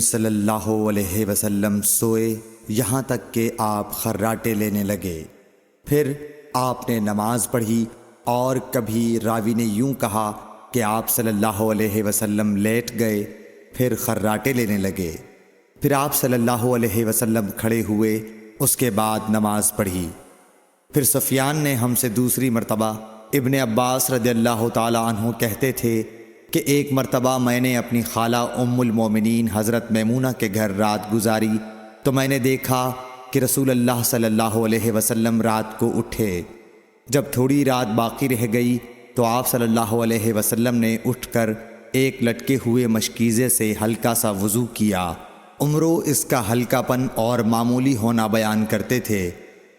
صلی اللہ علیہ وسلم سوئے یہاں تک کہ آپ خراٹے لینے لگے۔ پھر آپ نے نماز پڑھی، اور کبھی راوی نے یوں کہا کہ آپ صلی اللہ علیہ وسلم لیٹ گئے، پھر خراٹے لینے لگے۔ پھر آپ صلی اللہ علیہ وسلم کھڑے ہوئے، اس کے بعد نماز پڑھی۔ پھر سفیان نے ہم سے دوسری مرتبہ، ابن عباس رضی اللہ تعالی عنہ کہتے تھے کہ ایک مرتبہ میں نے اپنی خالہ ام المومنین حضرت میمونہ کے گھر رات گزاری تو میں نے دیکھا کہ رسول اللہ صلی اللہ علیہ وسلم رات کو اٹھے۔ جب تھوڑی رات باقی رہ گئی تو آپ صلی اللہ علیہ وسلم نے اٹھ کر ایک لٹکے ہوئے مشکیزے سے ہلکا سا وضو کیا۔ عمرو اس کا ہلکا پن اور معمولی ہونا بیان کرتے تھے،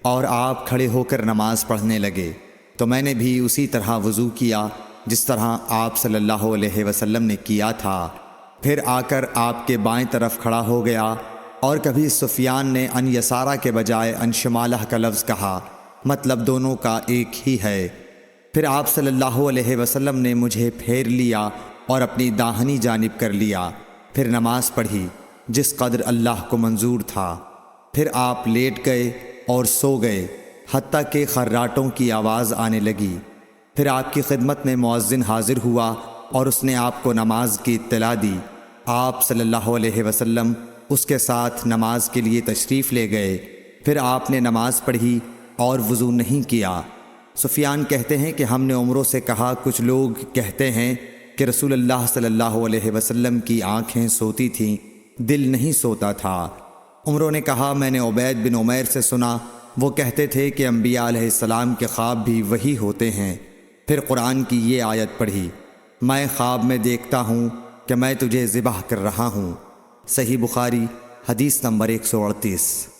اور آپ کھڑے ہو کر نماز پڑھنے لگے تو میں نے بھی اسی طرح وضو کیا جس طرح آپ صلی اللہ علیہ وسلم نے کیا تھا۔ پھر آ کر آپ کے بائیں طرف کھڑا ہو گیا، اور کبھی سفیان نے ان یسارہ کے بجائے ان شمالہ کا لفظ کہا، مطلب دونوں کا ایک ہی ہے۔ پھر آپ صلی اللہ علیہ وسلم نے مجھے پھیر لیا اور اپنی داہنی جانب کر لیا، پھر نماز پڑھی جس قدر اللہ کو منظور تھا۔ پھر آپ لیٹ گئے اور سو گئے حتیٰ کہ خراٹوں کی آواز آنے لگی۔ پھر آپ کی خدمت میں مؤذن حاضر ہوا اور اس نے آپ کو نماز کی اطلاع دی۔ آپ صلی اللہ علیہ وسلم اس کے ساتھ نماز کے لیے تشریف لے گئے۔ پھر آپ نے نماز پڑھی اور وضو نہیں کیا۔ سفیان کہتے ہیں کہ ہم نے عمرو سے کہا، کچھ لوگ کہتے ہیں کہ رسول اللہ صلی اللہ علیہ وسلم کی آنکھیں سوتی تھیں، دل نہیں سوتا تھا۔ عمرو نے کہا، میں نے عبید بن عمیر سے سنا، وہ کہتے تھے کہ انبیاء علیہ السلام کے خواب بھی وہی ہوتے ہیں۔ پھر قرآن کی یہ آیت پڑھی، میں خواب میں دیکھتا ہوں کہ میں تجھے ذبح کر رہا ہوں۔ صحیح بخاری حدیث نمبر 138۔